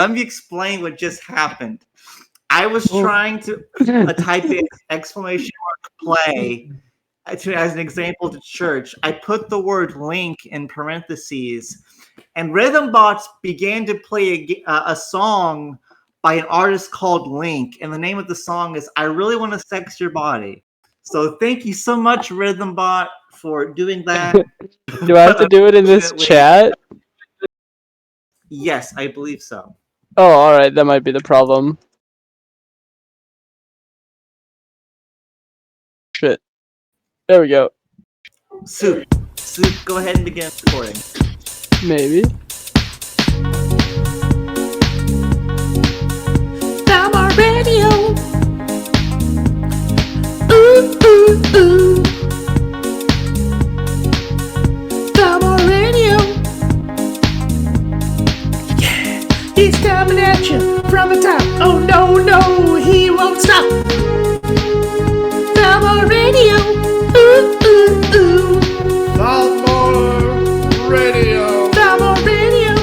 let me explain what just happened. I was trying to type in exclamation mark play as an example to church. I put the word link in parentheses, and Rhythm Bots began to play a song by an artist called Link, and the name of the song is I Really Want to Sex Your Body. So thank you so much, Rhythm Bot, for doing that. Do I have to do it in this chat? Yes, I believe so. Oh, alright, that might be the problem. Shit. There we go. Soup, go ahead and begin recording. Maybe. Thalmor Radio. Ooh, ooh, ooh. Thalmor Radio. Yeah, he's coming at you from the top. Oh no, no, he won't stop. Thalmor Radio. Ooh, ooh, ooh. Thalmor Radio. Thalmor Radio.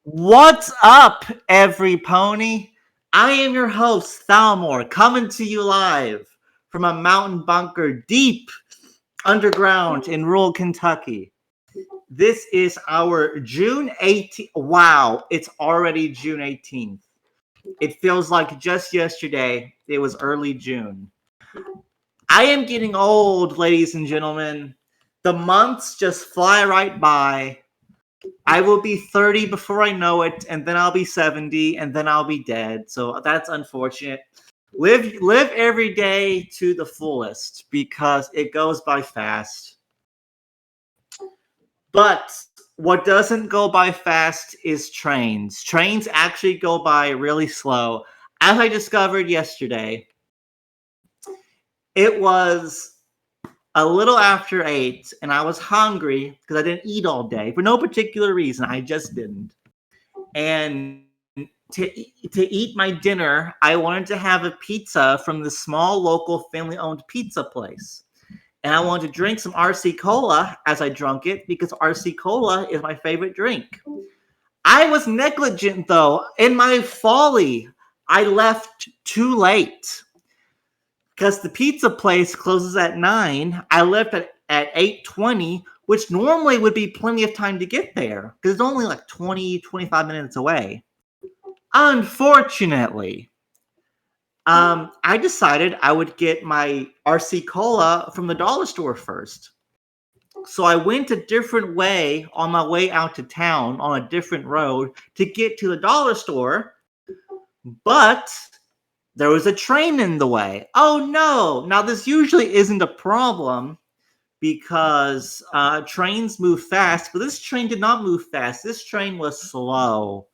What's up, every pony? I am your host, Thalmor, coming to you live from a mountain bunker deep underground in rural Kentucky. This is our June 18th. Wow, it's already June 18th. It feels like just yesterday it was early June. I am getting old, ladies and gentlemen. The months just fly right by. I will be 30 before I know it, and then I'll be 70, and then I'll be dead. So that's unfortunate. Live every day to the fullest because it goes by fast. But what doesn't go by fast is trains. Trains actually go by really slow. As I discovered yesterday, it was a little after 8, and I was hungry because I didn't eat all day for no particular reason. I just didn't. And to eat my dinner, I wanted to have a pizza from the small local family-owned pizza place. And I wanted to drink some RC Cola as I drank it because RC Cola is my favorite drink. I was negligent, though. In my folly, I left too late. Because the pizza place closes at 9, I left at 8:20, which normally would be plenty of time to get there. Because it's only like 20, 25 minutes away. Unfortunately, I decided I would get my RC Cola from the dollar store first. So I went a different way on my way out to town on a different road to get to the dollar store. But there was a train in the way. Oh no! Now this usually isn't a problem because trains move fast, but this train did not move fast. This train was slow.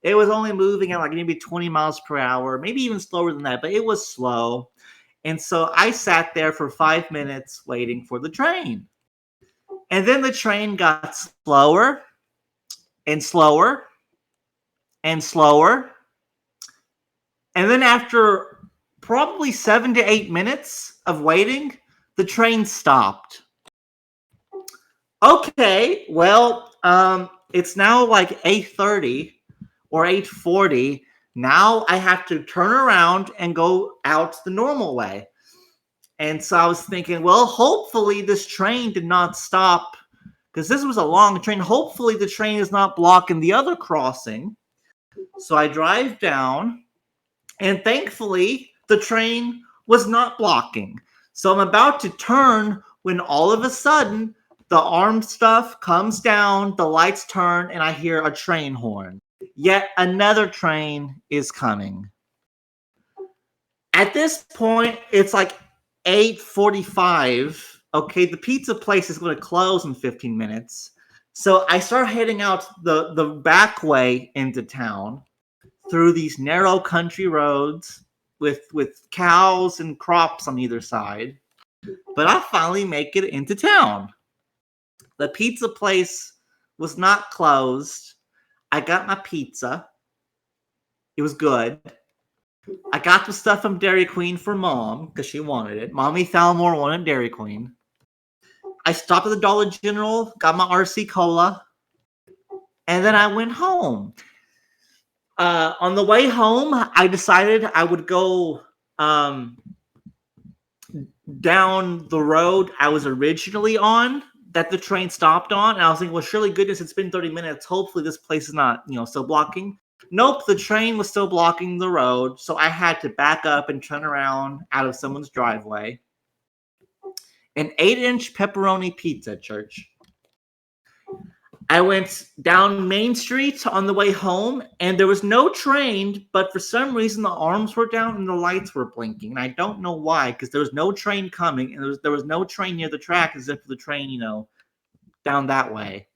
It was only moving at like maybe 20 miles per hour, maybe even slower than that, but it was slow. And so I sat there for 5 minutes waiting for the train. And then the train got slower and slower and slower. And then after probably 7 to 8 minutes of waiting, the train stopped. Okay, well, it's now like 8:30 or 8:40. Now I have to turn around and go out the normal way. And so I was thinking, well, hopefully this train did not stop because this was a long train. Hopefully the train is not blocking the other crossing. So I drive down. And thankfully, the train was not blocking. So I'm about to turn when all of a sudden, the arm stuff comes down, the lights turn, and I hear a train horn. Yet another train is coming. At this point, it's like 8:45. Okay, the pizza place is going to close in 15 minutes. So I start heading out the back way into town, through these narrow country roads with cows and crops on either side. But I finally make it into town. The pizza place was not closed. I got my pizza. It was good. I got the stuff from Dairy Queen for Mom because she wanted it. Mommy Thalmor wanted Dairy Queen. I stopped at the Dollar General, got my RC Cola, and then I went home. On the way home, I decided I would go down the road I was originally on, that the train stopped on. And I was thinking, well, surely goodness, it's been 30 minutes. Hopefully this place is not, still blocking. Nope, the train was still blocking the road. So I had to back up and turn around out of someone's driveway. An 8-inch pepperoni pizza, church. I went down Main Street on the way home, and there was no train, but for some reason the arms were down and the lights were blinking. And I don't know why, because there was no train coming, and there was no train near the track as if the train, down that way.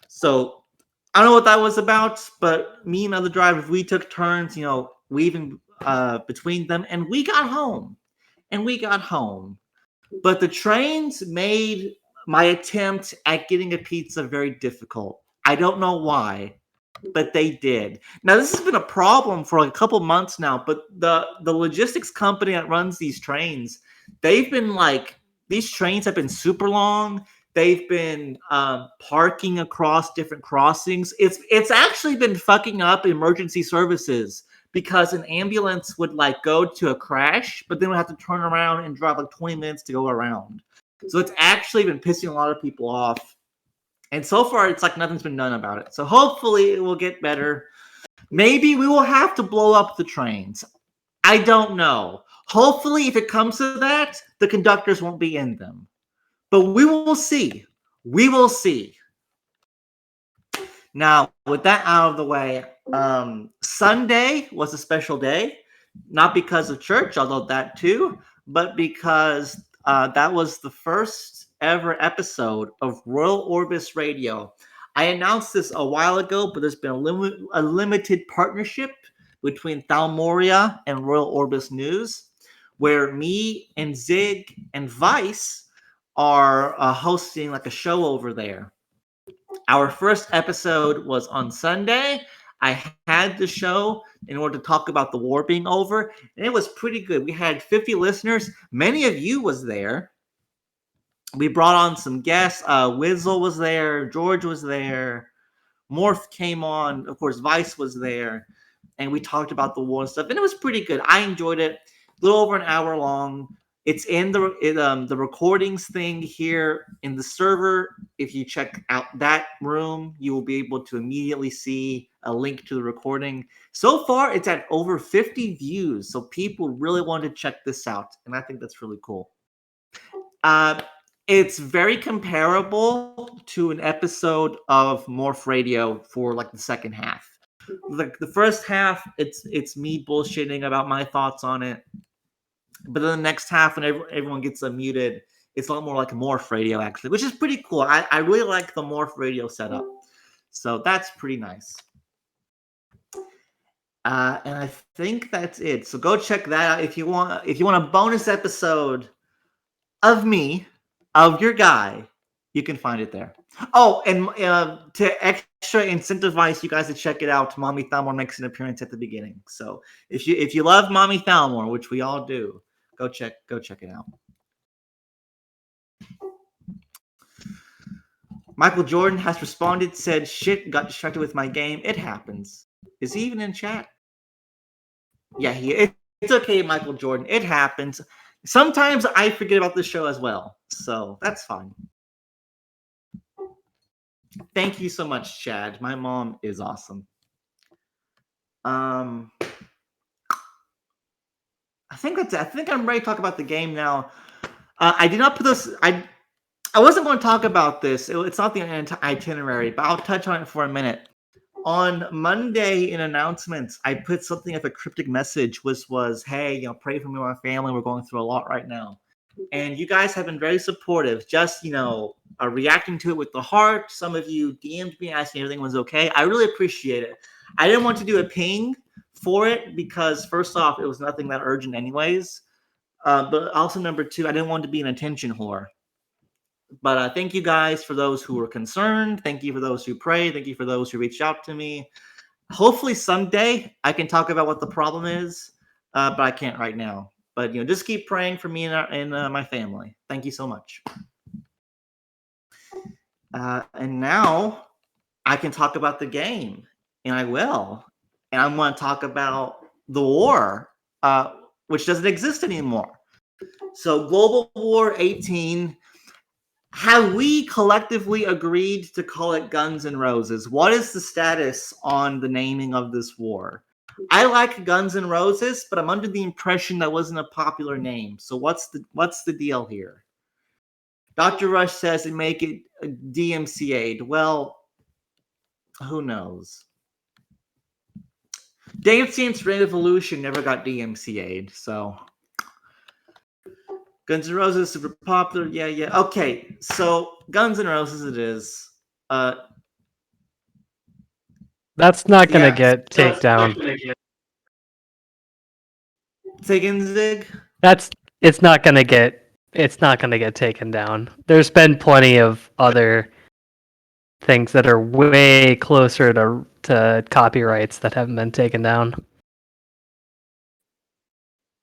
So I don't know what that was about, but me and other drivers, we took turns, weaving between them, and we got home. But the trains made my attempt at getting a pizza very difficult. I don't know why, but they did. Now, this has been a problem for a couple months now, but the logistics company that runs these trains, they've been these trains have been super long. They've been parking across different crossings. It's actually been fucking up emergency services because an ambulance would go to a crash, but then would have to turn around and drive 20 minutes to go around. So it's actually been pissing a lot of people off. And so far, it's nothing's been done about it. So hopefully it will get better. Maybe we will have to blow up the trains. I don't know. Hopefully, if it comes to that, the conductors won't be in them. But we will see. We will see. Now, with that out of the way, Sunday was a special day. Not because of church, although that too, but because that was the first ever episode of Royal Orbis Radio. I announced this a while ago, but there's been a limited partnership between Thalmor and Royal Orbis News, where me and Zig and Vice are hosting a show over there. Our first episode was on Sunday. I had the show in order to talk about the war being over, and it was pretty good. We had 50 listeners. Many of you was there. We brought on some guests. Wizzle was there. George was there. Morph came on. Of course, Vice was there. And we talked about the war and stuff, and it was pretty good. I enjoyed it. A little over an hour long. It's in the recordings thing here in the server. If you check out that room, you will be able to immediately see a link to the recording. So far, it's at over 50 views, so people really want to check this out, and I think that's really cool. It's very comparable to an episode of Morph Radio for the second half. The first half, it's me bullshitting about my thoughts on it. But then the next half, when everyone gets unmuted, it's a lot more like Morph Radio, actually, which is pretty cool. I really like the Morph Radio setup. So that's pretty nice. And I think that's it. So go check that out if you want a bonus episode of me, of your guy, you can find it there. Oh, and to extra incentivize you guys to check it out, Mommy Thalmor makes an appearance at the beginning. So if you love Mommy Thalmor, which we all do, go check it out. Michael Jordan has responded, said, "Shit, got distracted with my game. It happens." Is he even in chat? Yeah, it's okay, Michael Jordan. It happens. Sometimes I forget about the show as well, so that's fine. Thank you so much, Chad. My mom is awesome. I think that's it. I think I'm ready to talk about the game now. I did not put this. I wasn't going to talk about this. It's not the itinerary, but I'll touch on it for a minute. On Monday in announcements, I put something of a cryptic message, which was, "Hey, pray for me and my family. We're going through a lot right now." And you guys have been very supportive, just, reacting to it with the heart. Some of you DM'd me asking if everything was okay. I really appreciate it. I didn't want to do a ping for it because, first off, it was nothing that urgent anyways. But also, number two, I didn't want to be an attention whore. But thank you guys for those who were concerned. Thank you for those who prayed. Thank you for those who reached out to me. Hopefully someday I can talk about what the problem is. but I can't right now. But just keep praying for me and my family. Thank you so much. And now I can talk about the game, and I will. And I'm going to talk about the war, which doesn't exist anymore. So, Global War 18. Have we collectively agreed to call it Guns N' Roses? What is the status on the naming of this war? I like Guns N' Roses, but I'm under the impression that wasn't a popular name. So what's the deal here? Dr. Rush says it make it DMCA'd. Well, who knows? Dance Dance Revolution never got DMCA'd, so Guns N' Roses super popular. Yeah. Okay, so Guns N' Roses it is. That's not gonna get taken down. Taken Zig? It's not gonna get taken down. There's been plenty of other things that are way closer to copyrights that haven't been taken down.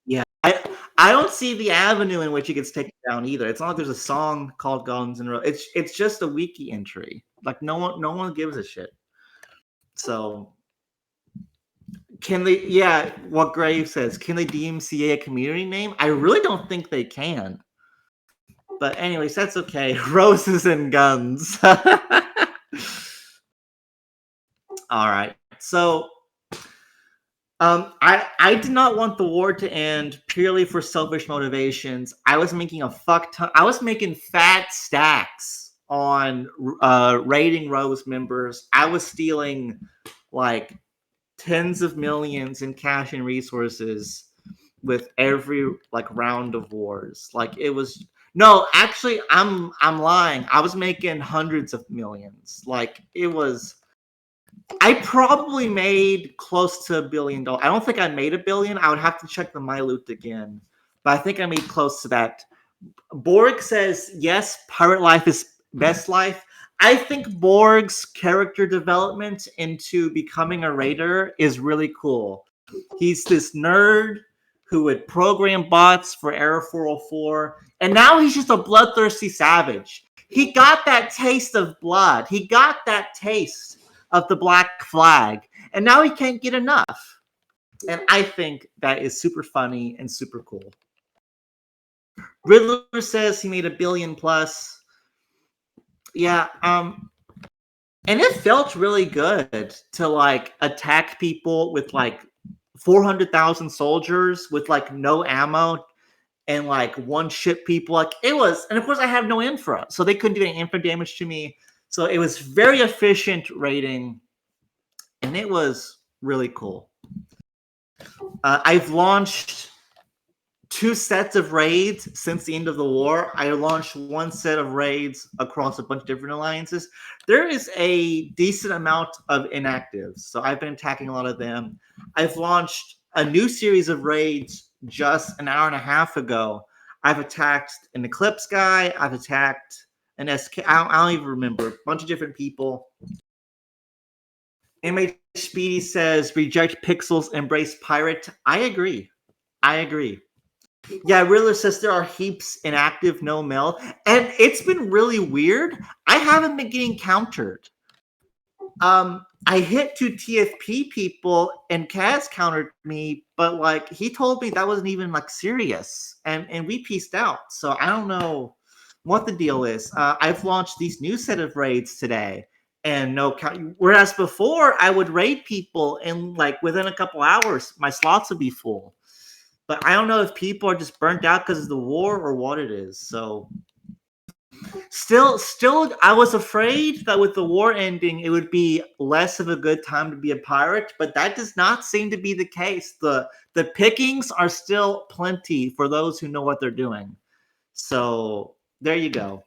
Yeah, I don't see the avenue in which it gets taken down either. It's not like there's a song called Guns N' Roses. It's just a wiki entry. Like no one gives a shit. So can they? Yeah, what Grave says. Can they DMCA a community name? I really don't think they can. But anyways, that's okay. Roses and guns. All right. So I did not want the war to end purely for selfish motivations. I was making a fuck ton. I was making fat stacks on raiding Rose members. I was stealing like tens of millions in cash and resources with every like round of wars. Like it was no, actually I'm lying. I was making hundreds of millions. Like it was I probably made close to $1 billion. I don't think I made $1 billion. I would have to check the My Loot again. But I think I made close to that. Borg says, yes, pirate life is best life. I think Borg's character development into becoming a raider is really cool. He's this nerd who would program bots for Error 404, and now he's just a bloodthirsty savage. He got that taste of blood. He got that taste of the black flag, and now he can't get enough. And I think that is super funny and super cool. Riddler says he made $1 billion plus. Yeah, and it felt really good to like attack people with like 400,000 soldiers with like no ammo and like one ship people. Like it was, and of course I have no infra, so they couldn't do any infra damage to me. So it was very efficient raiding, and it was really cool. I've launched 2 sets of raids since the end of the war. I launched 1 set of raids across a bunch of different alliances. There is a decent amount of inactives, so I've been attacking a lot of them. I've launched a new series of raids just an hour and a half ago. I've attacked an Eclipse guy. I've attacked an SK. I don't even remember. A bunch of different people. MH Speedy says, reject pixels, embrace pirate. I agree. Yeah, Riddler says there are heaps inactive, no mail. And it's been really weird. I haven't been getting countered. I hit 2 TFP people and Kaz countered me, but like he told me that wasn't even like serious. And we pieced out. So I don't know what the deal is. I've launched these new set of raids today and no count. Whereas before I would raid people and like within a couple hours, my slots would be full. But I don't know if people are just burnt out because of the war or what it is. So still, I was afraid that with the war ending, it would be less of a good time to be a pirate. But that does not seem to be the case. The pickings are still plenty for those who know what they're doing. So there you go.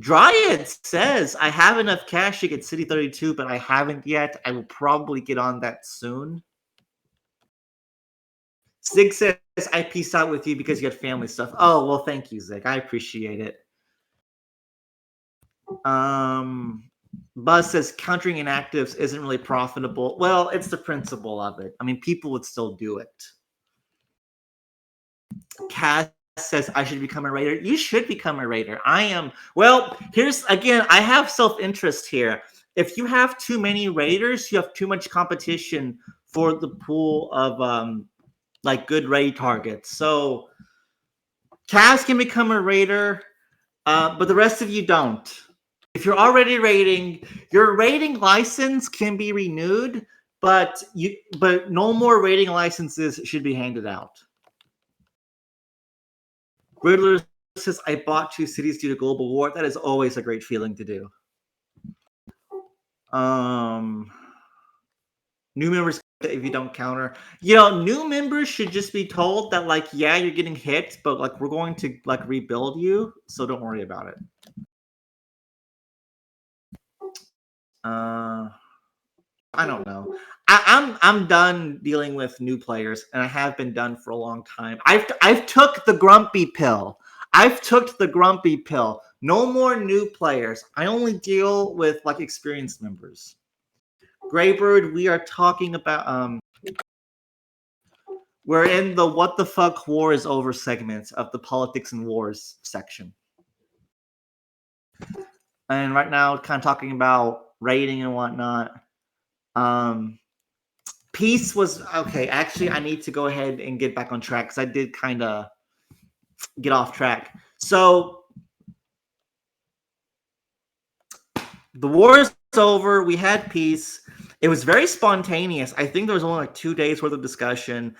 Dryad says, I have enough cash to get City 32, but I haven't yet. I will probably get on that soon. Zig says, I peace out with you because you had family stuff. Oh, well, thank you, Zig. I appreciate it. Buzz says countering inactives isn't really profitable. Well, it's the principle of it. I mean, people would still do it. Cass says I should become a raider. You should become a raider. I am. Well, here's again, I have self-interest here. If you have too many raiders, you have too much competition for the pool of like good raid targets. So Cass can become a raider, but the rest of you don't. If you're already raiding, your raiding license can be renewed, but no more raiding licenses should be handed out. Riddler says, I bought 2 cities due to global war. That is always a great feeling to do. New members, if you don't counter. New members should just be told that, like, yeah, you're getting hit, but, like, we're going to, like, rebuild you, so don't worry about it. I don't know. I'm done dealing with new players, and I have been done for a long time. I've took the grumpy pill. No more new players. I only deal with like experienced members. Graybird, we are talking about we're in the what the fuck war is over segments of the politics and wars section. And right now kind of talking about rating and whatnot. Peace was okay. Actually, I need to go ahead and get back on track because I did kind of get off track. So the war is over. We had peace. It was very spontaneous. I think there was only like 2 days worth of discussion.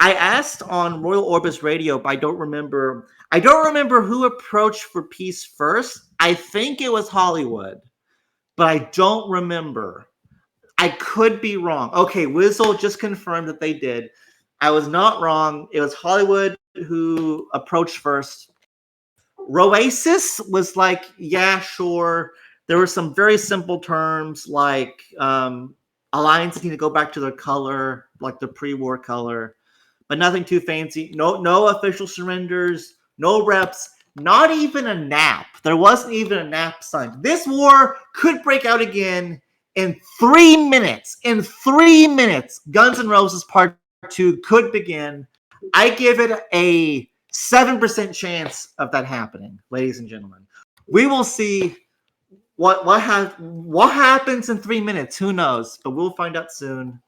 I asked on Royal Orbis Radio, but I don't remember who approached for peace first. I think it was Hollywood, but I don't remember. I could be wrong. Okay, Wizzle just confirmed that they did. I was not wrong. It was Hollywood who approached first. Roasis was like, yeah, sure. There were some very simple terms like alliances need to go back to their color, like the pre-war color, but nothing too fancy. No official surrenders, no reps, not even a nap. There wasn't even a nap signed. This war could break out again in 3 minutes. In 3 minutes, Guns N' Roses Part 2 could begin. I give it a 7% chance of that happening, ladies and gentlemen. We will see what happens in 3 minutes. Who knows? But we'll find out soon.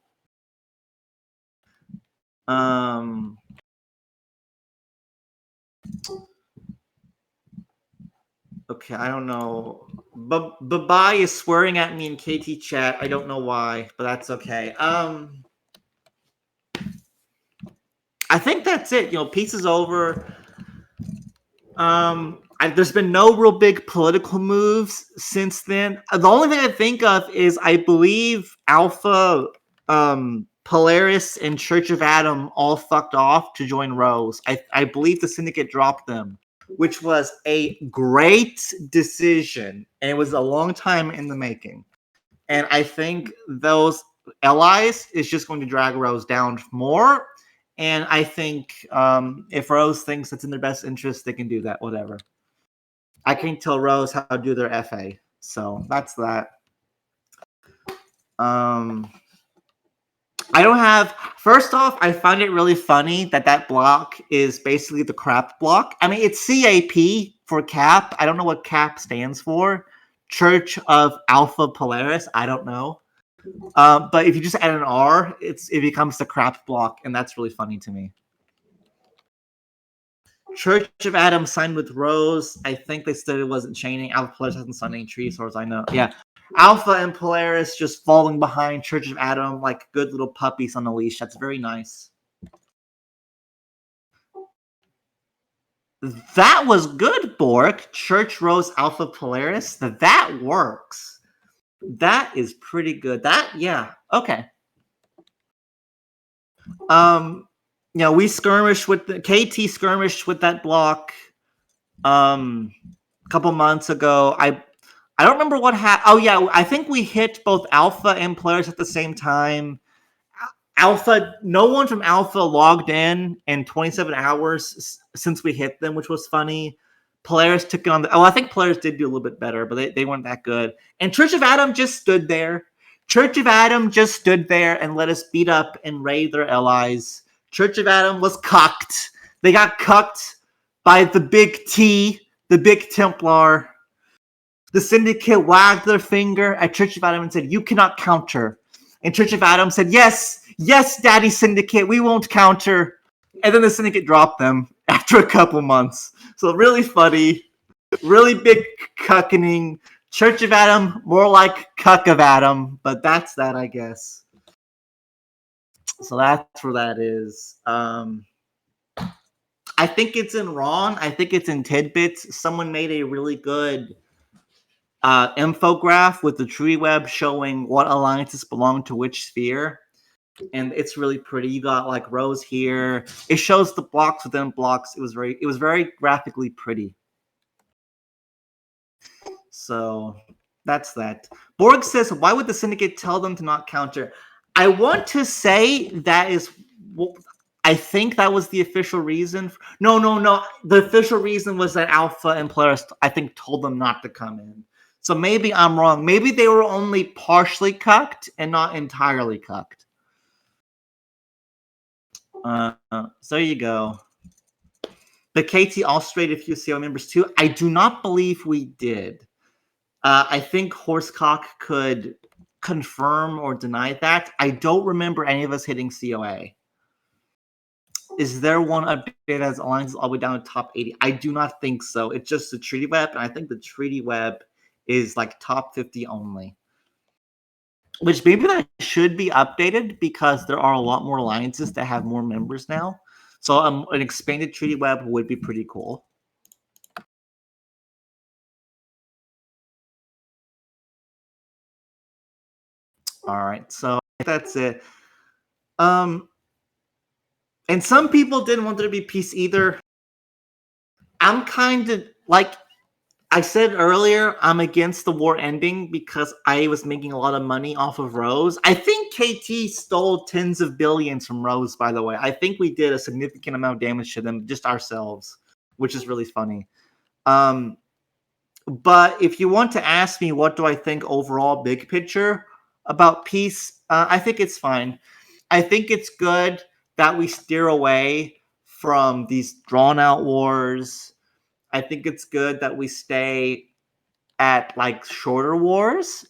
Okay, I don't know. Bye is swearing at me in KT chat. I don't know why, but that's okay. I think that's it. Peace is over. There's been no real big political moves since then. The only thing I think of is I believe Alpha, Polaris, and Church of Adam all fucked off to join Rose. I believe the Syndicate dropped them, which was a great decision, and it was a long time in the making. And I think those allies is just going to drag Rose down more. And I think if Rose thinks it's in their best interest, they can do that, whatever. I can't tell Rose how to do their FA. So that's that. I don't have... First off, I find it really funny that block is basically the crap block. I mean, it's CAP for CAP. I don't know what CAP stands for. Church of Alpha Polaris. I don't know. But if you just add an R, it becomes the crap block, and that's really funny to me. Church of Adam signed with Rose. I think they said it wasn't chaining. Alpha Polaris hasn't signed any trees, as far as I know. Yeah. Alpha and Polaris just falling behind Church of Adam like good little puppies on a leash. That's very nice. That was good, Bork. Church Rose Alpha Polaris. That works. That is pretty good. Yeah. Okay. We skirmished with the KT skirmished with that block a couple months ago. I don't remember what happened. Oh yeah, I think we hit both Alpha and Polaris at the same time. Alpha, no one from Alpha logged in 27 hours since we hit them, which was funny. Polaris took it on the. Oh, I think Polaris did do a little bit better, but they weren't that good. And Church of Adam just stood there. Church of Adam just stood there and let us beat up and raid their allies. Church of Adam was cucked. They got cucked by the big T, the big Templar. The Syndicate wagged their finger at Church of Adam and said, "You cannot counter." And Church of Adam said, "Yes, yes, Daddy Syndicate, we won't counter." And then the Syndicate dropped them after a couple months. So really funny, really big cuckening. Church of Adam, more like Cuck of Adam, but that's that, I guess. So that's where that is. I think it's in Ron. I think it's in Tidbits. Someone made a really good infograph with the tree web showing what alliances belong to which sphere. And it's really pretty. You got like rows here. It shows the blocks within blocks. It was very graphically pretty. So that's that. Borg says, "Why would the Syndicate tell them to not counter?" I want to say that is. I think that was the official reason. No. The official reason was that Alpha and Polaris, I think, told them not to come in. So maybe I'm wrong. Maybe they were only partially cucked and not entirely cucked. So there you go. The KT also rated a few CO members too. I do not believe we did. I think Horsecock could confirm or deny that. I don't remember any of us hitting COA. Is there one update that has alliances all the way down to top 80? I do not think so. It's just the treaty web, and I think the treaty web is like top 50 only. Which maybe that should be updated because there are a lot more alliances that have more members now. So an expanded treaty web would be pretty cool. All right, so that's it. And some people didn't want there to be peace either. I'm kind of like I said earlier, I'm against the war ending because I was making a lot of money off of Rose. I think KT stole tens of billions from Rose, by the way. I think we did a significant amount of damage to them, just ourselves, which is really funny. But if you want to ask me what do I think overall, big picture, about peace, I think it's fine. I think it's good that we steer away from these drawn-out wars. I think it's good that we stay at like shorter wars.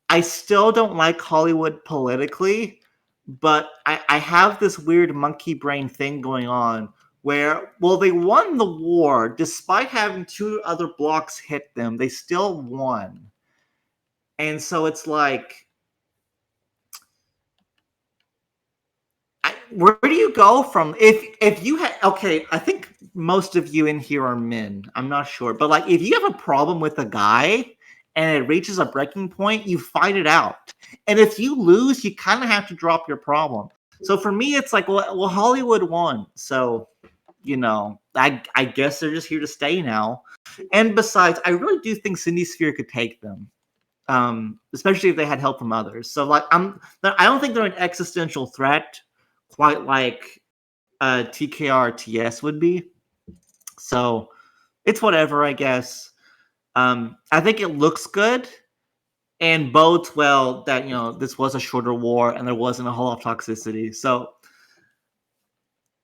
I still don't like Hollywood politically, but I have this weird monkey brain thing going on where, well, they won the war despite having two other blocks hit them. They still won. And so it's like, where do you go from if you had okay, I think most of you in here are men. I'm not sure. But like if you have a problem with a guy and it reaches a breaking point, you fight it out. And if you lose, you kind of have to drop your problem. So for me, it's like, well, Hollywood won. So, you know, I guess they're just here to stay now. And besides, I really do think Cindy Sphere could take them. Especially if they had help from others. So like I don't think they're an existential threat quite like TKR-TS would be. So it's whatever, I guess. I think it looks good and bodes well that, you know, this was a shorter war and there wasn't a whole lot of toxicity. So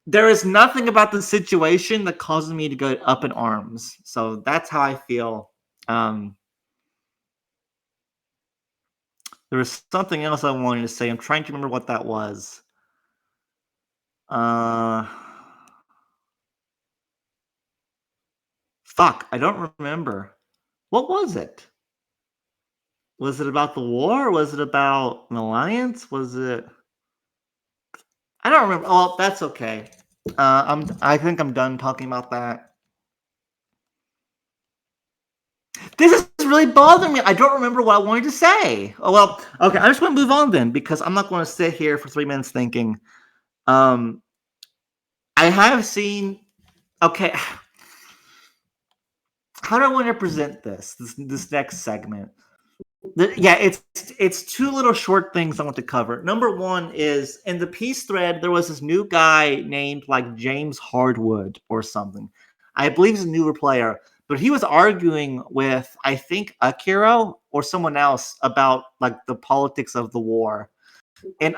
there is nothing about the situation that causes me to go up in arms. So that's how I feel. There was something else I wanted to say. I'm trying to remember what that was. Fuck, I don't remember. What was it? Was it about the war? Was it about an alliance? Was it? I don't remember. Oh, that's okay. I think I'm done talking about that. This is really bothering me. I don't remember what I wanted to say. Oh well, okay. I'm just going to move on then because I'm not going to sit here for 3 minutes thinking. I have seen. Okay. How do I want to present this next segment? Yeah, it's two little short things I want to cover. Number one is in the peace thread, there was this new guy named like James Hardwood or something. I believe he's a newer player, but he was arguing with, I think, Akiro or someone else about like the politics of the war. And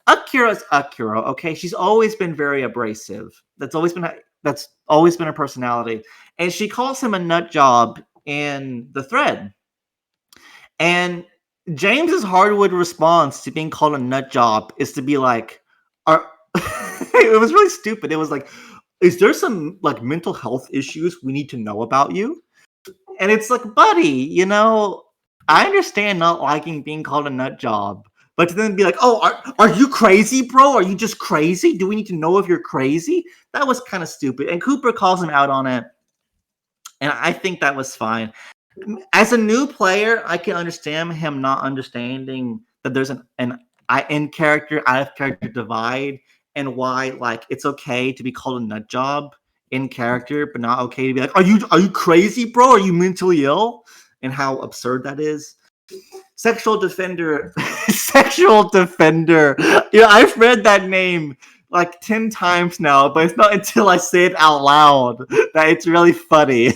Akira's Akira, okay? She's always been very abrasive. That's always been her personality. And she calls him a nut job in the thread. And James's hardwood response to being called a nut job is to be like, it was really stupid. It was like, is there some like mental health issues we need to know about you? And it's like, buddy, you know, I understand not liking being called a nut job, but to then be like, oh, are you crazy, bro? Are you just crazy? Do we need to know if you're crazy? That was kind of stupid. And Cooper calls him out on it. And I think that was fine. As a new player, I can understand him not understanding that there's an in-character, out-of-character divide, and why like it's okay to be called a nut job in character, but not okay to be like, are you crazy, bro? Are you mentally ill? And how absurd that is. Sexual defender. Yeah, I've read that name like 10 times now, but it's not until I say it out loud that it's really funny.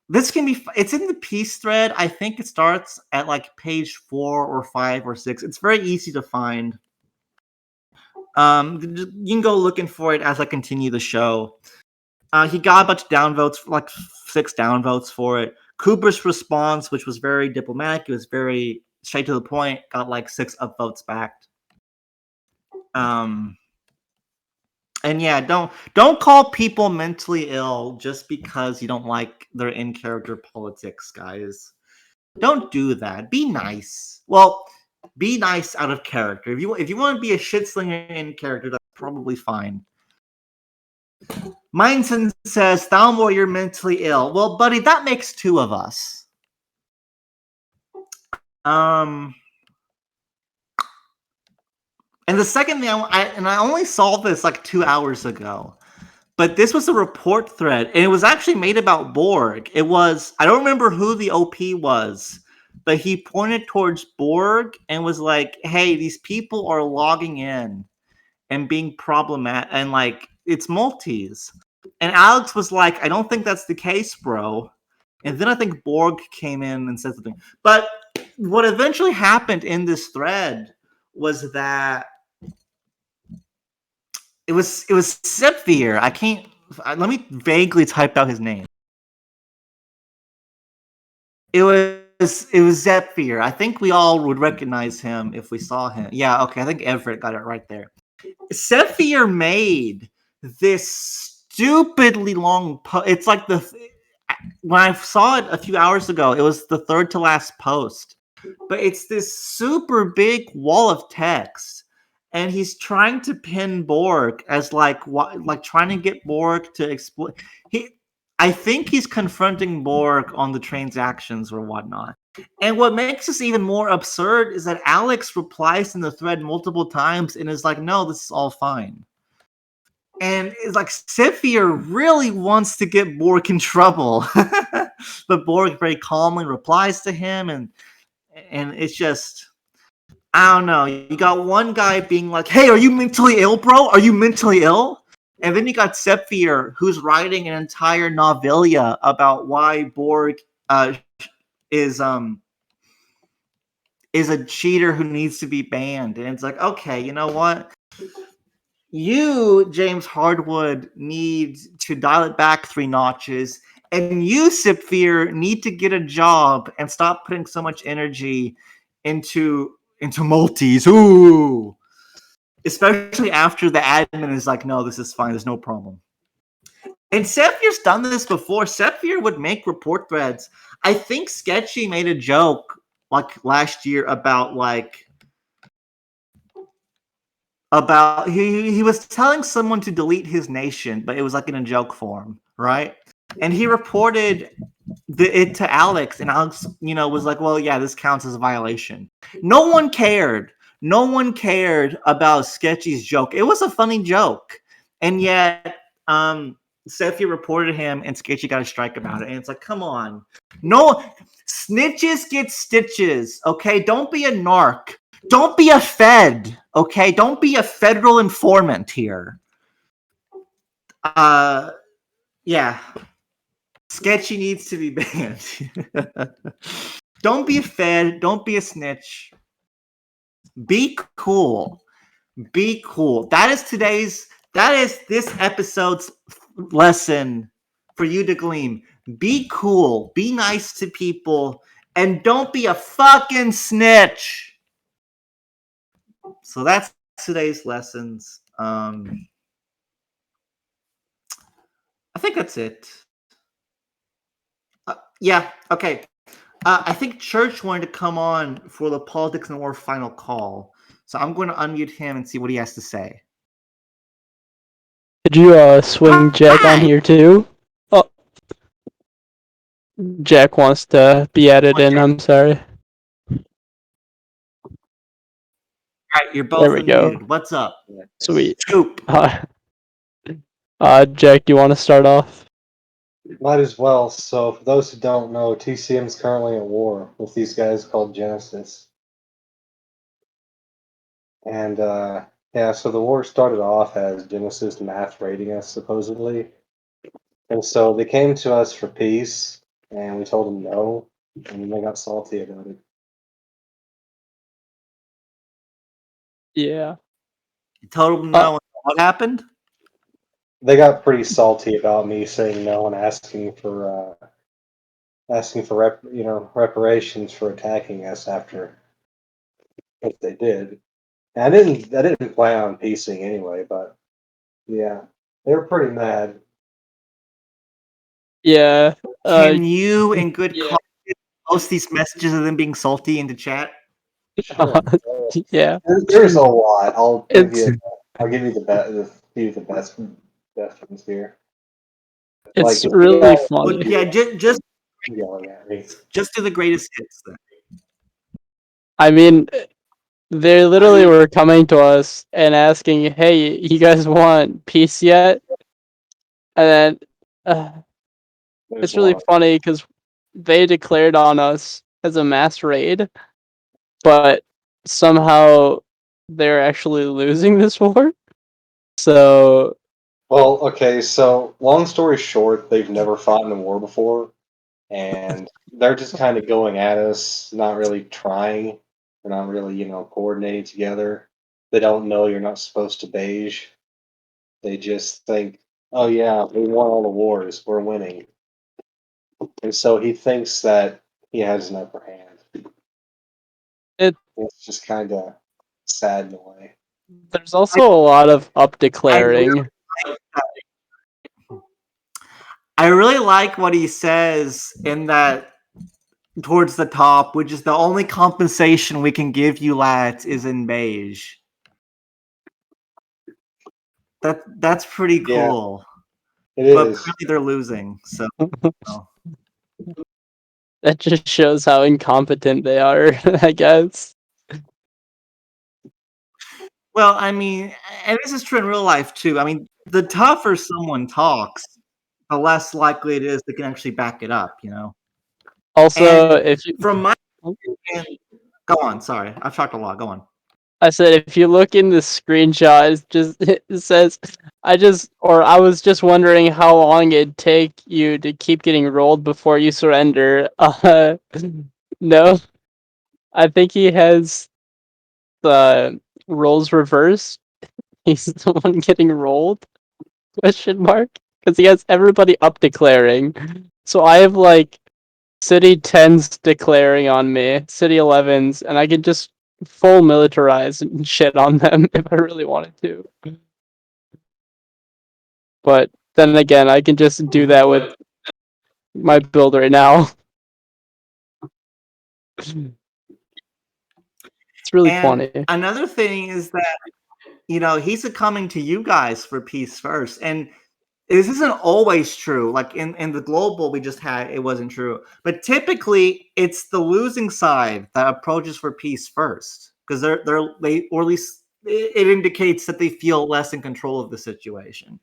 This can be, it's in the peace thread. I think it starts at like page 4 or 5 or 6. It's very easy to find. You can go looking for it as I continue the show. He got a bunch of downvotes, like 6 downvotes for it. Cooper's response, which was very diplomatic, it was very straight to the point, got like 6 upvotes back. And yeah, don't call people mentally ill just because you don't like their in-character politics, guys. Don't do that. Be nice. Well, be nice out of character. If you want to be a shitslinger in character, that's probably fine. Mindson says, Thalmor, you're mentally ill. Well, buddy, that makes 2 of us. And the second thing, I only saw this like 2 hours ago, but this was a report thread, and it was actually made about Borg. It was, I don't remember who the OP was, but he pointed towards Borg and was like, hey, these people are logging in and being problematic, and like, it's multis. And Alex was like, I don't think that's the case, bro. And then I think Borg came in and said something. But what eventually happened in this thread was that it was Sephier. Let me vaguely type out his name. It was Sephier. I think we all would recognize him if we saw him. Yeah, okay, I think Everett got it right there. Sephier made this stupidly long post. It's like when I saw it a few hours ago, it was the 3rd to last post. But it's this super big wall of text, and he's trying to pin Borg as like trying to get Borg to explain. I think he's confronting Borg on the transactions or whatnot. And what makes this even more absurd is that Alex replies in the thread multiple times and is like, no, this is all fine. And it's like Sephier really wants to get Borg in trouble. But Borg very calmly replies to him, and it's just, I don't know. You got one guy being like, hey, are you mentally ill, bro? Are you mentally ill? And then you got Sephier, who's writing an entire novelia about why Borg is a cheater who needs to be banned. And it's like, okay, you know what? You, James Hardwood, need to dial it back 3 notches. And you, Sephier, need to get a job and stop putting so much energy into multis. Ooh. Especially after the admin is like, no, this is fine. There's no problem. And Sephier's done this before. Sephier would make report threads. I think Sketchy made a joke like last year about he was telling someone to delete his nation, but it was like in a joke form, right? And he reported it to Alex, and Alex, was like, well, yeah, this counts as a violation. No one cared. No one cared about Sketchy's joke. It was a funny joke. And yet, Sephier reported him, and Sketchy got a strike about it. And it's like, come on. No, snitches get stitches, okay? Don't be a narc. Don't be a fed, okay? Don't be a federal informant here. Yeah. Sketchy needs to be banned. Don't be a fed. Don't be a snitch. Be cool. Be cool. That is this episode's lesson for you to glean. Be cool. Be nice to people. And don't be a fucking snitch. So that's today's lessons. I think that's it. Yeah, okay. I think Church wanted to come on for the Politics and War final call. So I'm going to unmute him and see what he has to say. Could you swing Jack on here too? Oh, Jack wants to be added in. I'm sorry. All right, you're both There we unmuted. go. What's up? Sweet. Scoop. Jack, do you want to start off? Might as well. So, for those who don't know, TCM is currently at war with these guys called Genesis. And, yeah, so the war started off as Genesis math raiding us, supposedly. And so they came to us for peace, and we told them no, and then they got salty about it. Yeah. You told him no. What happened? They got pretty salty about me saying no and asking for reparations for attacking us after what they did. And I didn't plan on piecing anyway, but yeah, they were pretty mad. Yeah. Can you, in good conscience, post these messages of them being salty into chat? Sure. Yeah. There's a lot. I'll give It's you the best ones here. it's Like, really yeah, funny. Well, yeah, just yelling at me. do the greatest hits then. I mean, they literally were coming to us and asking, "Hey, you guys want peace yet?" And then There's it's a really lot. funny because they declared on us as a mass raid, but somehow they're actually losing this war. So Well, okay, so long story short, they've never fought in a war before, and they're just kind of going at us, not really trying. They're not really, coordinating together. They don't know you're not supposed to beige. They just think, oh yeah, we won all the wars, we're winning. And so he thinks that he has an upper hand. It's just kind of sad in a way. there's also a lot of up declaring. I really like what he says in that towards the top, which is the only compensation we can give you lads is in beige. That's pretty cool. It But is. apparently they're losing, so That just shows how incompetent they are, I guess. well, I mean, and this is true in real life too. I mean, the tougher someone talks, the less likely it is they can actually back it up, Also, And if you from my opinion, go on. Sorry, I've talked a lot. Go on. I said if you look in the screenshot, it says I was just wondering how long it'd take you to keep getting rolled before you surrender. No, I think he has the roles reversed. He's the one getting rolled? Question mark? Because he has everybody up declaring. So I have like City 10s declaring on me, City 11s, and I can just full militarize and shit on them if I really wanted to. But then again, I can just do that with my build right now. It's really funny. Another thing is that he's coming to you guys for peace first, and this isn't always true. Like in the global we just had, it wasn't true. But typically, it's the losing side that approaches for peace first, because they or at least it indicates that they feel less in control of the situation.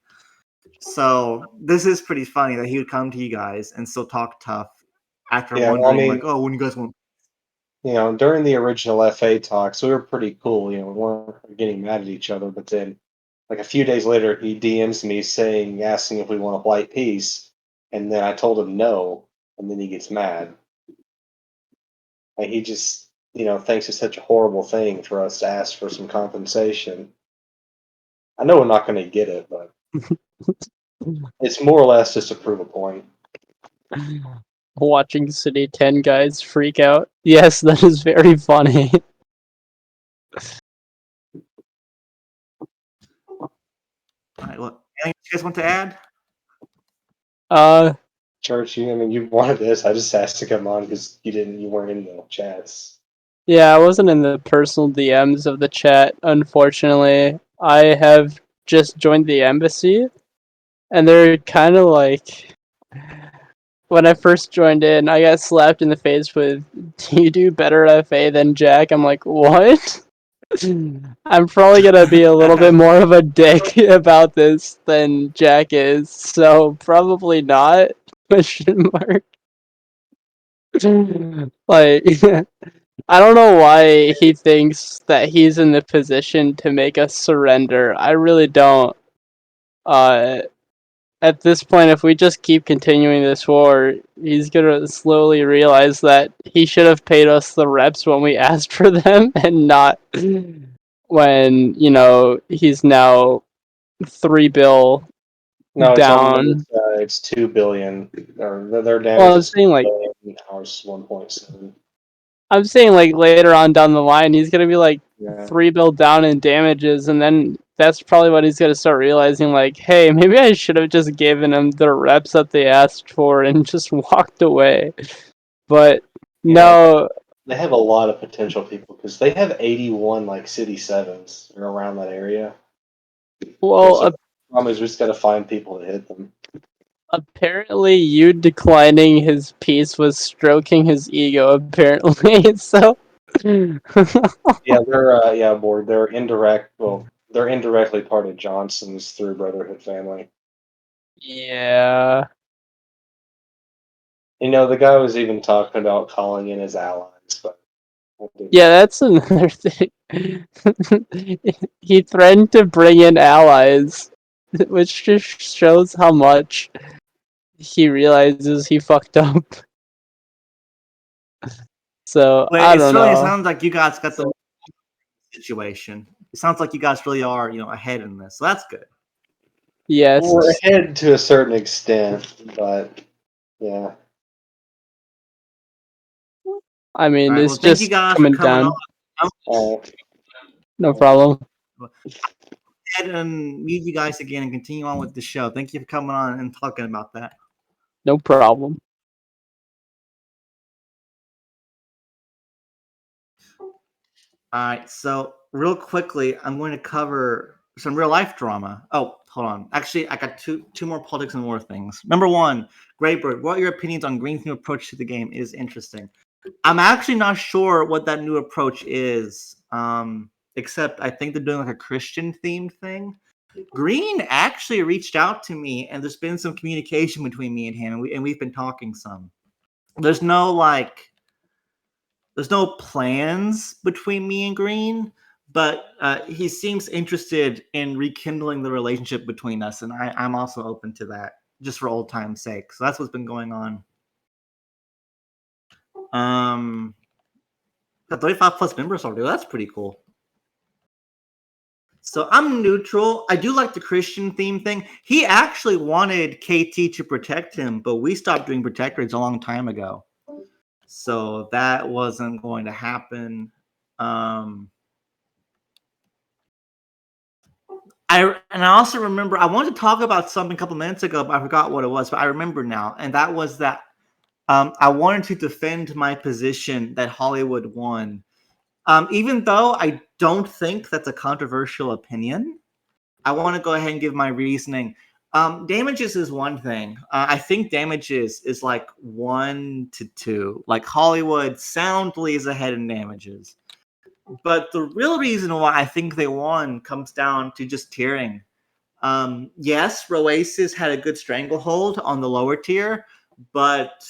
So this is pretty funny that he would come to you guys and still talk tough after wondering like, oh, when you guys want. During the original FA talks, we were pretty cool. We weren't getting mad at each other, but then like a few days later, he DMs me asking if we want a white piece, and then I told him no, and then he gets mad. Like he just, thinks it's such a horrible thing for us to ask for some compensation. I know we're not going to get it, but it's more or less just to prove a point. Watching City 10 guys freak out. Yes, that is very funny. All right, well, anything you guys want to add? Church, you wanted this. I just asked to come on because you weren't in the chats. Yeah, I wasn't in the personal DMs of the chat, unfortunately. I have just joined the embassy, and they're kind of like... When I first joined in, I got slapped in the face with, "Do you do better at FA than Jack?" I'm like, what? I'm probably gonna be a little bit more of a dick about this than Jack is, so probably not. Question mark. Like, I don't know why he thinks that he's in the position to make us surrender. I really don't. At this point, if we just keep continuing this war, he's gonna slowly realize that he should have paid us the reps when we asked for them, and not when, he's now $3 billion No, down. it's $2 billion. Their damage Well, is ours 1.7. I'm saying like later on down the line, he's gonna be like Yeah. $3 billion down in damages, and then that's probably what he's gonna start realizing. Like, hey, maybe I should have just given him the reps that they asked for and just walked away. But no, they have a lot of potential people because they have 81 like city 7s around that area. well, So the problem is we just got to find people to hit them. apparently you declining his piece was stroking his ego. Apparently, so. Yeah, they're bored. They're indirect. Well, they're indirectly part of Johnson's through Brotherhood family. Yeah. The guy was even talking about calling in his allies, but yeah, that's another thing. He threatened to bring in allies, which just shows how much he realizes he fucked up. So, I don't know. It sounds like you guys got the situation. It sounds like you guys really are, ahead in this. So that's good. Yes. We're ahead to a certain extent, but yeah. I mean, Right, it's thank just you guys coming for coming down. on. No problem. Go ahead and mute you guys again and continue on with the show. Thank you for coming on and talking about that. No problem. All right, so real quickly, I'm going to cover some real life drama. Oh, hold on. Actually, I got two more politics and war things. Number one, Greybird, what are your opinions on Green's new approach to the game? It is interesting. I'm actually not sure what that new approach is, except I think they're doing like a Christian themed thing. Green actually reached out to me, and there's been some communication between me and him, and we've been talking some. There's no plans between me and Green, but he seems interested in rekindling the relationship between us, and I'm also open to that, just for old time's sake. So that's what's been going on. Got 35 plus members already. That's pretty cool. So I'm neutral. I do like the Christian theme thing. He actually wanted KT to protect him, but we stopped doing protectorates a long time ago. So that wasn't going to happen. I also remember I wanted to talk about something a couple minutes ago, but I forgot what it was. But I remember now, and that was that I wanted to defend my position that Hollywood won, even though I don't think that's a controversial opinion. I want to go ahead and give my reasoning. Damages is one thing. I think damages is like 1-2. Like Hollywood soundly is ahead in damages. But the real reason why I think they won comes down to just tiering. Yes, Roasis had a good stranglehold on the lower tier, but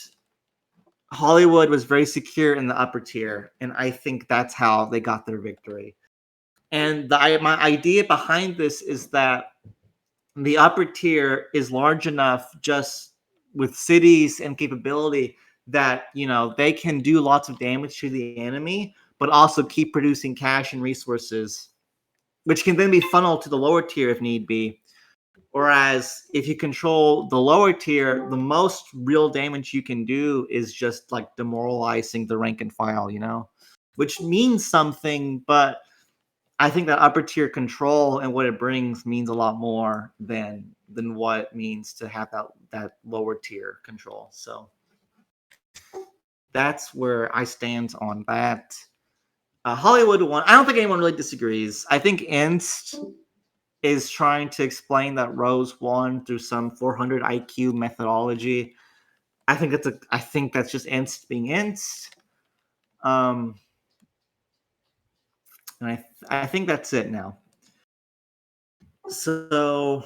Hollywood was very secure in the upper tier, and I think that's how they got their victory. And my idea behind this is that the upper tier is large enough just with cities and capability that, they can do lots of damage to the enemy, but also keep producing cash and resources, which can then be funneled to the lower tier if need be. Whereas if you control the lower tier, the most real damage you can do is just like demoralizing the rank and file, which means something, but I think that upper tier control and what it brings means a lot more than what it means to have that lower tier control. So that's where I stand on that. Hollywood one, I don't think anyone really disagrees. I think Inst is trying to explain that Rose won through some 400 IQ methodology. I think that's just Inst being Inst. And I think that's it now. So,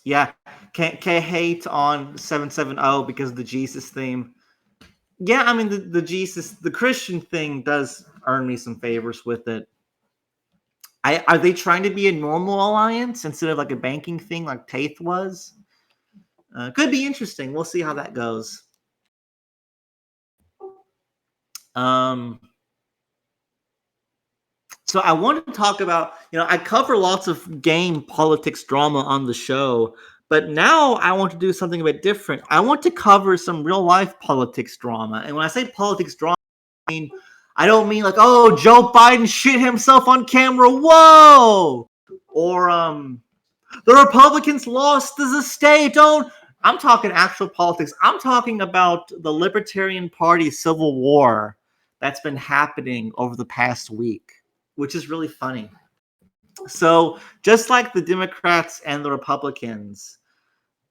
yeah, can't hate on 770 because of the Jesus theme. Yeah, I mean the Christian thing does earn me some favors with it. Are they trying to be a normal alliance instead of like a banking thing like Taith was? Could be interesting. We'll see how that goes. So I want to talk about, I cover lots of game politics drama on the show, but now I want to do something a bit different. I want to cover some real life politics drama. And when I say politics drama, I don't mean like, oh, Joe Biden shit himself on camera. Whoa! Or the Republicans lost the state. I'm talking actual politics. I'm talking about the Libertarian Party civil war that's been happening over the past week, which is really funny. So just like the Democrats and the Republicans,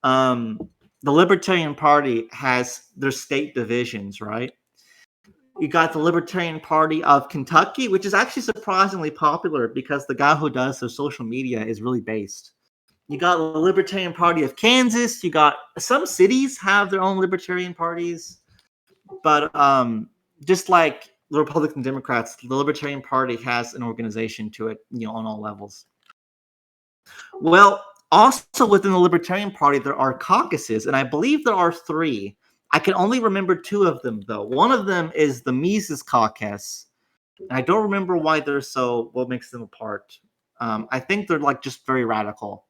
the Libertarian Party has their state divisions, right? You got the Libertarian Party of Kentucky, which is actually surprisingly popular because the guy who does their social media is really based. You got the Libertarian Party of Kansas. You got some cities have their own Libertarian parties, but just like the Republican Democrats, the Libertarian Party has an organization to it, on all levels. Well, also within the Libertarian Party, there are caucuses, and I believe there are 3. I can only remember 2 of them, though. One of them is the Mises Caucus, and I don't remember why they're what makes them apart. I think they're like just very radical.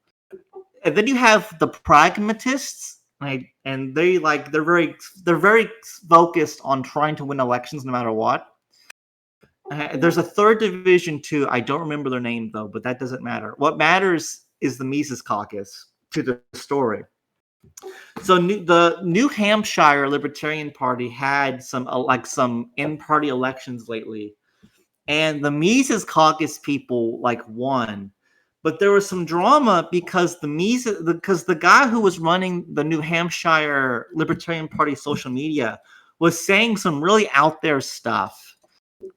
And then you have the Pragmatists, right? And they're very focused on trying to win elections no matter what. There's a third division too. I don't remember their name though, but that doesn't matter. What matters is the Mises Caucus to the story. So the New Hampshire Libertarian Party had some in-party elections lately, and the Mises Caucus people won. But there was some drama because the guy who was running the New Hampshire Libertarian Party social media was saying some really out there stuff.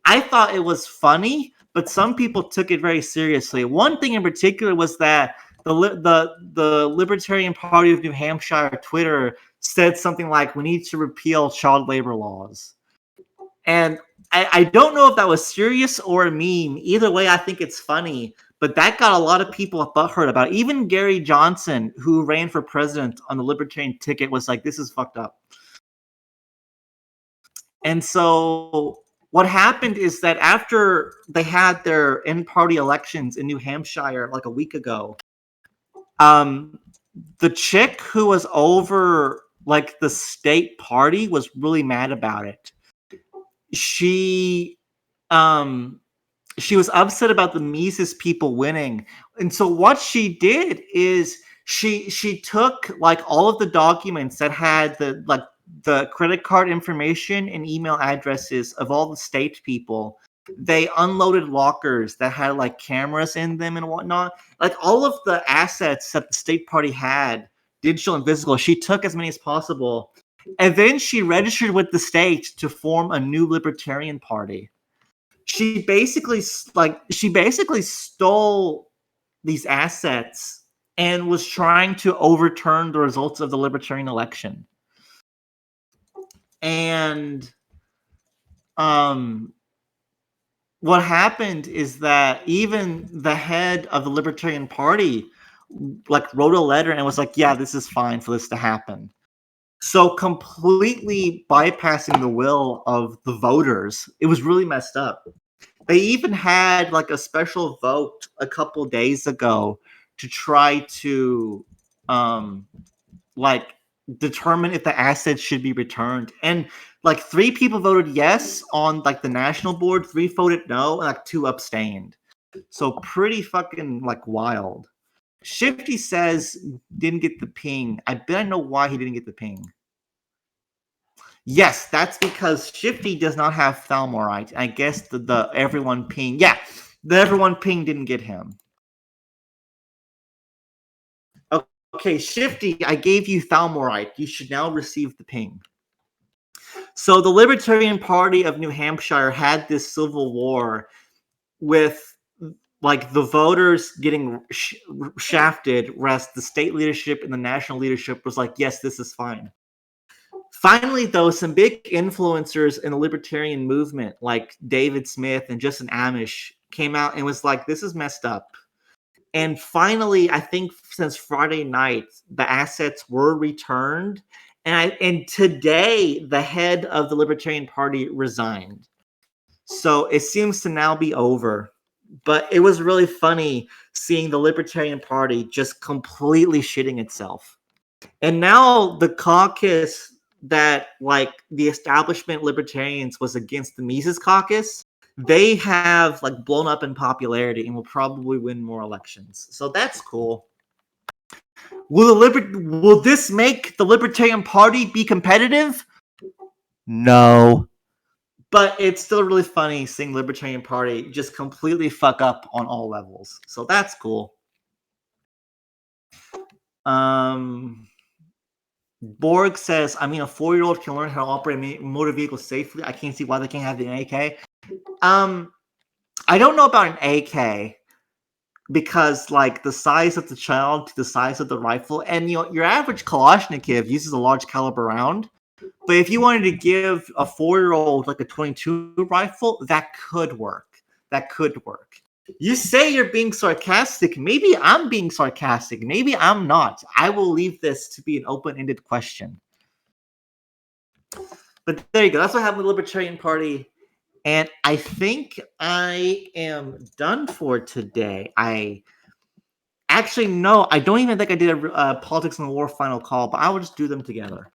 I thought it was funny, but some people took it very seriously. One thing in particular was that the Libertarian Party of New Hampshire Twitter said something like, "We need to repeal child labor laws." And I don't know if that was serious or a meme. Either way, I think it's funny. But that got a lot of people butthurt about it. Even Gary Johnson, who ran for president on the Libertarian ticket, was like, "This is fucked up." And so what happened is that after they had their in-party elections in New Hampshire like a week ago, the chick who was over the state party was really mad about it. She was upset about the Mises people winning. And so what she did is she took all of the documents that had the credit card information and email addresses of all the state people. They unloaded lockers that had cameras in them and whatnot. All of the assets that the state party had, digital and physical, she took as many as possible. And then she registered with the state to form a new Libertarian Party. She basically stole these assets and was trying to overturn the results of the Libertarian election. And what happened is that even the head of the Libertarian Party like wrote a letter and was like, yeah, this is fine for this to happen. So completely bypassing the will of the voters. It was really messed up. They even had like a special vote a couple days ago to try to like determine if the assets should be returned. And like 3 people voted yes on like the national board, 3 voted no, and like 2 abstained. So pretty fucking like wild. Shifty says didn't get the ping. I bet I know why he didn't get the ping. Yes, that's because Shifty does not have Thalmorite. I guess the everyone ping. Yeah, the everyone ping didn't get him. Okay, Shifty, I gave you Thalmorite. You should now receive the ping. So the Libertarian Party of New Hampshire had this civil war with like the voters getting shafted, whereas the state leadership and the national leadership was like, yes, this is fine. Finally, though, some big influencers in the libertarian movement, like David Smith and Justin Amish, came out and was like, this is messed up. And finally, I think since Friday night, the assets were returned. And today, the head of the Libertarian Party resigned. So it seems to now be over. But it was really funny seeing the Libertarian Party just completely shitting itself. And now the caucus that like the establishment libertarians was against the Mises caucus, they have like blown up in popularity and will probably win more elections. So that's cool. Will this make the Libertarian Party be competitive? No. But it's still really funny seeing Libertarian Party just completely fuck up on all levels. So that's cool. Borg says, I mean, a 4-year-old can learn how to operate a motor vehicle safely. I can't see why they can't have an AK. I don't know about an AK because, like, the size of the child to the size of the rifle, and you know, your average Kalashnikov uses a large caliber round. But if you wanted to give a 4-year-old like a 22 rifle, that could work. That could work. You say you're being sarcastic. Maybe I'm being sarcastic. Maybe I'm not. I will leave this to be an open-ended question. But there you go. That's what happened with the Libertarian Party. And I think I am done for today. Actually, no, I don't even think I did a Politics and War final call, but I will just do them together.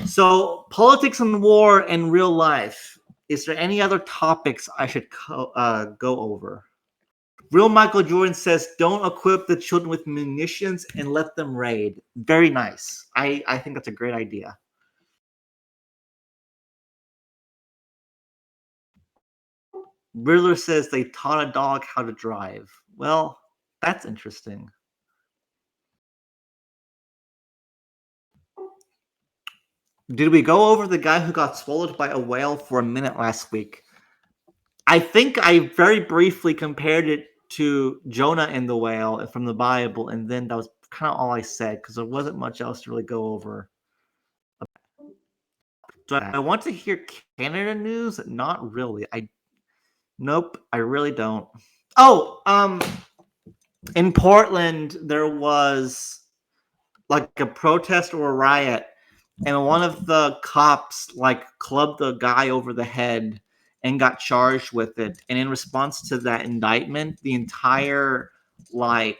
So, Politics and War in real life. Is there any other topics I should go over? Real Michael Jordan says, don't equip the children with munitions and let them raid. Very nice. I think that's a great idea. Riddler says they taught a dog how to drive. Well, that's interesting. Did we go over the guy who got swallowed by a whale for a minute last week? I think I very briefly compared it to Jonah and the whale from the Bible, and then that was kind of all I said because there wasn't much else to really go over. Do I want to hear Canada news? Not really. Nope, I really don't. Oh, in Portland there was like a protest or a riot, and one of the cops like clubbed the guy over the head and got charged with it. And in response to that indictment, the entire like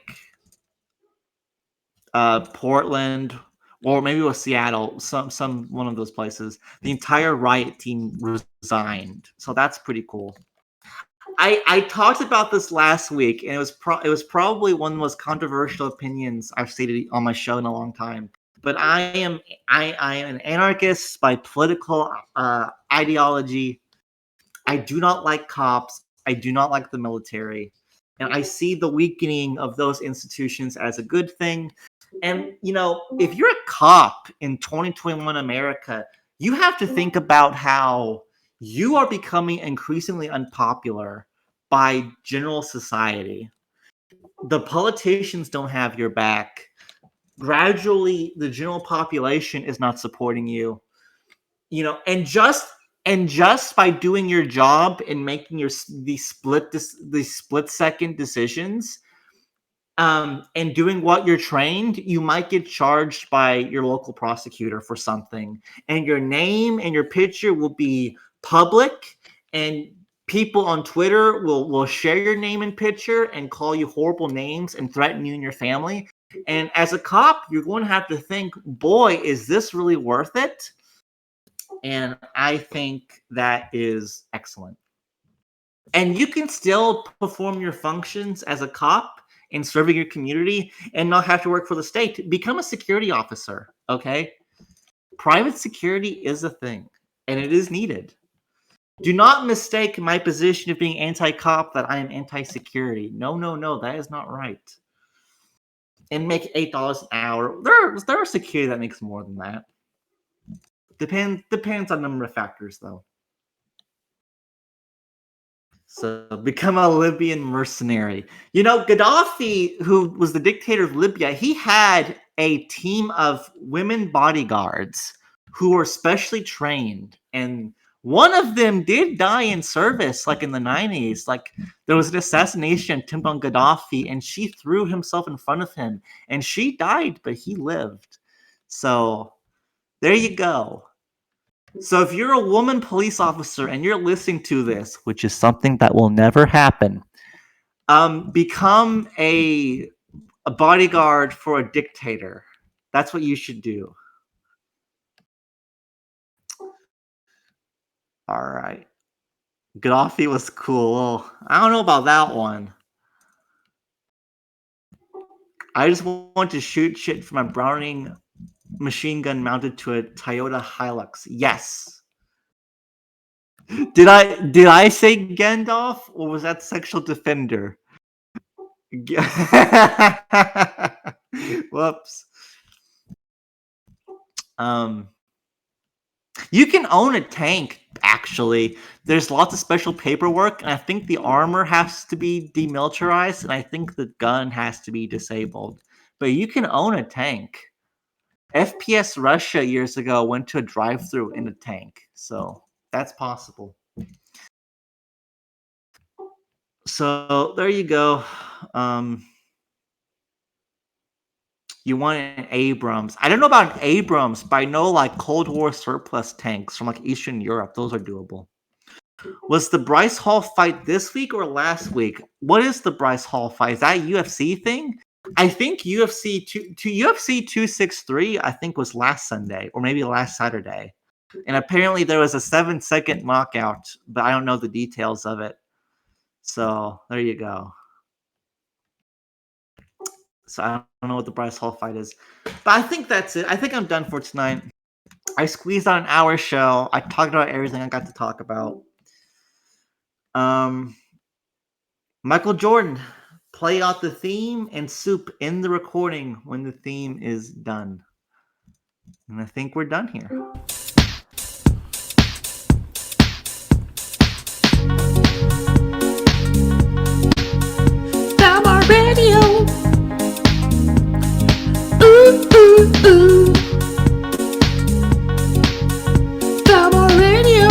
Portland, or maybe it was Seattle, some one of those places, the entire riot team resigned. So that's pretty cool. I talked about this last week, and it was probably one of the most controversial opinions I've stated on my show in a long time. But I am an anarchist by political ideology. I do not like cops. I do not like the military. And I see the weakening of those institutions as a good thing. And, you know, if you're a cop in 2021 America, you have to think about how you are becoming increasingly unpopular by general society. The politicians don't have your back. Gradually, the general population is not supporting you. and just by doing your job and making these split second decisions, and doing what you're trained, you might get charged by your local prosecutor for something, and your name and your picture will be public, and people on Twitter will share your name and picture and call you horrible names and threaten you and your family. And as a cop, you're going to have to think, boy, is this really worth it? And I think that is excellent. And you can still perform your functions as a cop in serving your community and not have to work for the state. Become a security officer, okay? Private security is a thing, and it is needed. Do not mistake my position of being anti-cop that I am anti-security. No, that is not right. And make $8 an hour. There are security that makes more than that. Depends on a number of factors, though. So become a Libyan mercenary. Gaddafi, who was the dictator of Libya, he had a team of women bodyguards who were specially trained, and one of them did die in service, like in the 90s. Like, there was an assassination attempt on Gaddafi, and she threw himself in front of him, and she died, but he lived. So there you go. So if you're a woman police officer and you're listening to this, which is something that will never happen, become a bodyguard for a dictator. That's what you should do. All right. Gaddafi was cool. I don't know about that one. I just want to shoot shit from a Browning machine gun mounted to a Toyota Hilux. Yes. Did I say Gandalf, or was that Sexual Defender? Whoops. You can own a tank, actually. There's lots of special paperwork, and I think the armor has to be demilitarized, and I think the gun has to be disabled. But you can own a tank. FPS Russia years ago went to a drive-thru in a tank, so that's possible. So there you go. You want an Abrams. I don't know about an Abrams, but I know like Cold War surplus tanks from like Eastern Europe. Those are doable. Was the Bryce Hall fight this week or last week? What is the Bryce Hall fight? Is that a UFC thing? I think UFC 263, I think, was last Sunday or maybe last Saturday. And apparently there was a 7-second knockout, but I don't know the details of it. So there you go. So I don't know what the Bryce Hall fight is. But I think that's it. I think I'm done for tonight. I squeezed out an hour show. I talked about everything I got to talk about. Michael Jordan, play out the theme and Soup in the recording when the theme is done. And I think we're done here. Thalmor Radio. Ooh. Thalmor Radio.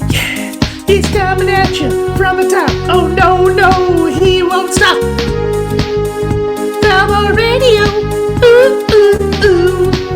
Yeah, he's coming at you from the top. Oh no, he won't stop. Thalmor Radio. Ooh.